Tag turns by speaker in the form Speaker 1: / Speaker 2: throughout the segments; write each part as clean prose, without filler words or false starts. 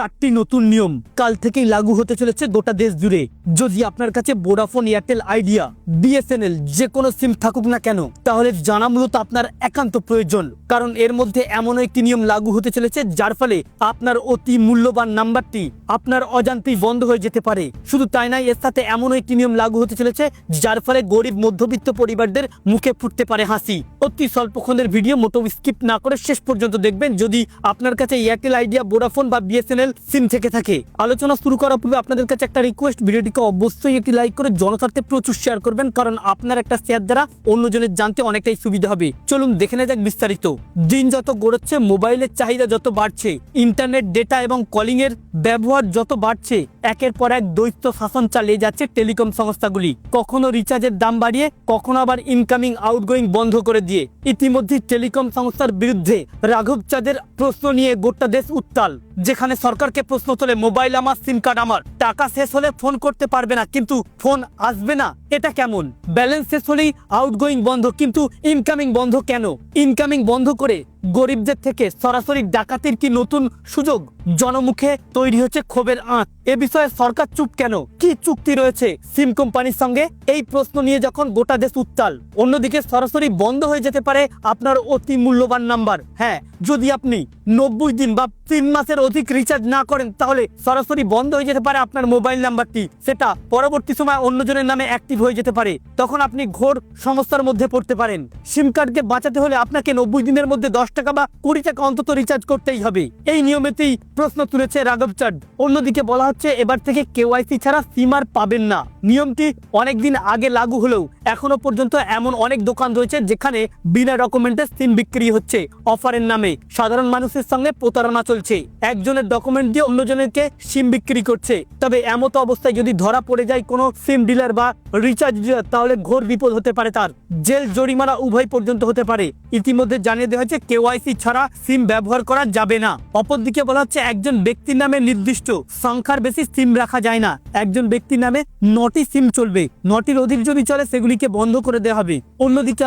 Speaker 1: চারটি নতুন নিয়ম কাল থেকেই লাগু হতে চলেছে গোটা দেশ জুড়ে। যদি আপনার কাছে ভোডাফোন, এয়ারটেল, আইডিয়া, বিএসএনএল যে কোনো সিম থাকুক না কেন, তাহলে জানা মূলত আপনার একান্ত প্রয়োজন। কারণ এর মধ্যে এমন একটি নিয়ম লাগু হতে চলেছে যার ফলে আপনার অতি মূল্যবান নাম্বারটি আপনার অজান্তেই বন্ধ হয়ে যেতে পারে। শুধু তাই নয়, এর সাথে এমন একটি নিয়ম লাগু হতে চলেছে যার ফলে গরিব মধ্যবিত্ত পরিবারদের মুখে ফুটতে পারে হাসি। অতি স্বল্পক্ষণের ভিডিও, মোটেও স্কিপ না করে শেষ পর্যন্ত দেখবেন যদি আপনার কাছে এয়ারটেল, আইডিয়া, ভোডাফোন বা বিএসএনএল সিম থেকে থাকে। আলোচনা শুরু করার পূর্বে আপনাদের কাছে একটা রিকোয়েস্ট, ভিডিওটিকে অবশ্যই একটি লাইক করে জনস্বার্থে প্রচুর শেয়ার করবেন, কারণ আপনার একটা শেয়ার দ্বারা অন্যজনের জানতে অনেকটাই সুবিধা হবে। চলুন দেখে নেওয়া যাক বিস্তারিত। দিন যত গড়াচ্ছে, মোবাইলের চাহিদা যত বাড়ছে, ইন্টারনেট, ডেটা এবং কলিং এর ব্যবহার যত বাড়ছে, একের পর এক দৈত্য শাসন চালিয়ে যাচ্ছে টেলিকম সংস্থাগুলি। কখনো রিচার্জের দাম বাড়িয়ে, কখনো আবার ইনকামিং আউটগোয়িং বন্ধ করে দিয়ে। ইতিমধ্যে টেলিকম সংস্থার বিরুদ্ধে রাঘব চাঁদের প্রশ্ন নিয়ে গোটা দেশ উত্তাল। যেখানে সরকারকে প্রশ্ন তোলে, মোবাইল আমার, সিম কার্ড আমার, টাকা শেষ হলে ফোন করতে পারবে না কিন্তু ফোন আসবে না, এটা কেমন? ব্যালেন্স শেষ হলেই আউটগোয়িং বন্ধ কিন্তু ইনকামিং বন্ধ কেন? ইনকামিং বন্ধ করে গরিবদের থেকে সরাসরি ডাকাতির কি নতুন সুযোগ? জনমুখে তৈরি হচ্ছে ক্ষোভের আঁচ। এ বিষয়ে সরকার চুপ কেন? কি চুক্তি রয়েছে সিম কোম্পানির সঙ্গে? এই প্রশ্ন নিয়ে যখন গোটা দেশ উত্তাল, অন্যদিকে সরাসরি বন্ধ হয়ে যেতে পারে আপনার অতি মূল্যবান নাম্বার। হ্যাঁ, যদি আপনি 90 দিন বা 3 মাসের অধিক রিচার্জ না করেন, তাহলে সরাসরি বন্ধ হয়ে যেতে পারে আপনার মোবাইল নাম্বারটি। সেটা পরবর্তী সময় অন্যজনের নামে অ্যাক্টিভ হয়ে যেতে পারে। তখন আপনি ঘোর সমস্যার মধ্যে পড়তে পারেন। সিম কার্ডকে বাঁচাতে হলে আপনাকে 90 দিনের মধ্যে 10 টাকা বা 20 টাকা অন্তত রিচার্জ করতেই হবে। এই নিয়মেতেই প্রশ্ন তুলেছে রাঘব চাঁদ। অন্যদিকে বলা হচ্ছে এবার থেকে কেওয়াইসি ছাড়া সিম আর পাবেন না। নিয়মটি অনেকদিন আগে লাগু হলেও এখনো পর্যন্ত এমন অনেক দোকান রয়েছে যেখানে বিনা ডকুমেন্টে সিম বিক্রি হচ্ছে অফারের নামে। সাধারণ মানুষের সঙ্গে প্রতারণা চলছে। একজনের ডকুমেন্ট দিয়ে অন্যজনকে সিম বিক্রি করছে। তবে এমতো অবস্থায় যদি ধরা পড়ে যায় কোনো সিম ডিলার বা রিচার্জ ডিলার, তাহলে ঘোর বিপদ হতে পারে। তার জেল, জরিমানা উভয় পর্যন্ত হতে পারে। ইতিমধ্যে জানিয়ে দেওয়া হয়েছে কেওয়াইসি ছাড়া সিম ব্যবহার করা যাবে না। অপরদিকে বলা হচ্ছে একজন ব্যক্তির নামে নির্দিষ্ট সংখ্যার বেশি সিম রাখা যায় না। একজন ব্যক্তির নামে 9টি সিম চলবে। 9টির অধিক যদি চলে সেগুলিকে বন্ধ করে দেওয়া হবে। অন্যদিকে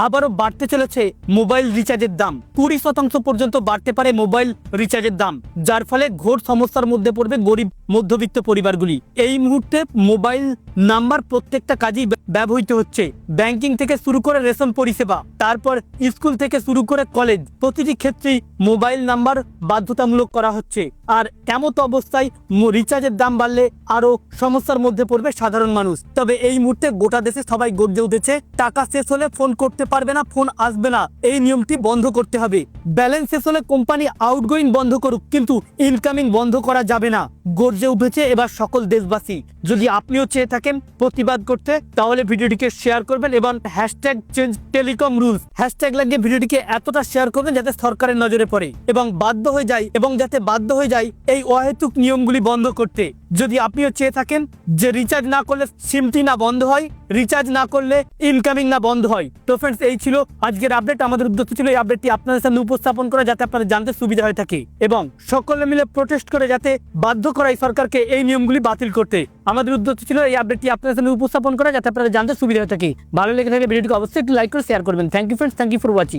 Speaker 1: আবারও বাড়তে চলেছে মোবাইল রিচার্জের দাম। 20% পর্যন্ত বাড়তে পারে মোবাইল রিচার্জের দাম, যার ফলে ঘোর সমস্যার মধ্যে পড়বে গরিব মধ্যবিত্ত পরিবারগুলি। এই মুহূর্তে মোবাইল নাম্বার প্রত্যেকটা কাজেই ব্যবহৃত হচ্ছে। ব্যাংকিং থেকে শুরু করে রেশন পরিষেবা, তারপর স্কুল থেকে শুরু করে কলেজ, প্রতিটি ক্ষেত্রেই মোবাইল নাম্বার বাধ্যতামূলক করা হচ্ছে। আর এমত অবস্থায় রিচার্জের দাম বাড়লে আরো সমস্যার মধ্যে পড়বে সাধারণ মানুষ। তবে এই মুহূর্তে গোটা দেশে সবাই গর্জে উঠেছে, টাকা শেষ হলে ফোন করতে পারবে না, ফোন আসবে না, এই নিয়মটি বন্ধ করতে হবে। ব্যালেন্স শেষ হলে কোম্পানি আউটগোয়িং বন্ধ করুক কিন্তু ইনকামিং বন্ধ করা যাবে না। গর্জে উঠেছে এবার সকল দেশবাসী। যদি আপনিও চেয়ে থাকেন প্রতিবাদ করতে, তাহলে ভিডিওটিকে শেয়ার করবেন এবং #চেঞ্জ টেলিকম রুলস হ্যাশট্যাগ লাগিয়ে ভিডিওটিকে এতটা শেয়ার করবেন যাতে সরকারের নজরে পড়ে এবং যাতে বাধ্য হয়ে যায় এই অহেতুক নিয়মগুলি বন্ধ করতে। যদি আপনিও চেয়ে থাকেন যে রিচার্জ না করলে সিমটি না বন্ধ হয়, রিচার্জ না করলে ইনকামিং না বন্ধ হয়। তো ফ্রেন্ডস, এই ছিল আজকের আপডেট। আমাদের উদ্দেশ্য ছিল এই আপডেটটি আপনাদের সামনে উপস্থাপন করা, যাতে আপনারা জানতে সুবিধা হয়ে থাকে এবং সকলে মিলে প্রোটেস্ট করে যাতে বাধ্য করাই সরকারকে এই নিয়মগুলি বাতিল করতে। আমাদের উদ্দেশ্য ছিল এই আপডেটটি আপনাদের সামনে উপস্থাপন করা, যাতে আপনারা জানতে সুবিধা হয়ে থাকে। ভালো লেগে থাকলে ভিডিওটিকে অবশ্যই একটু লাইক করে শেয়ার করবেন। Thank you friends, thank you for watching.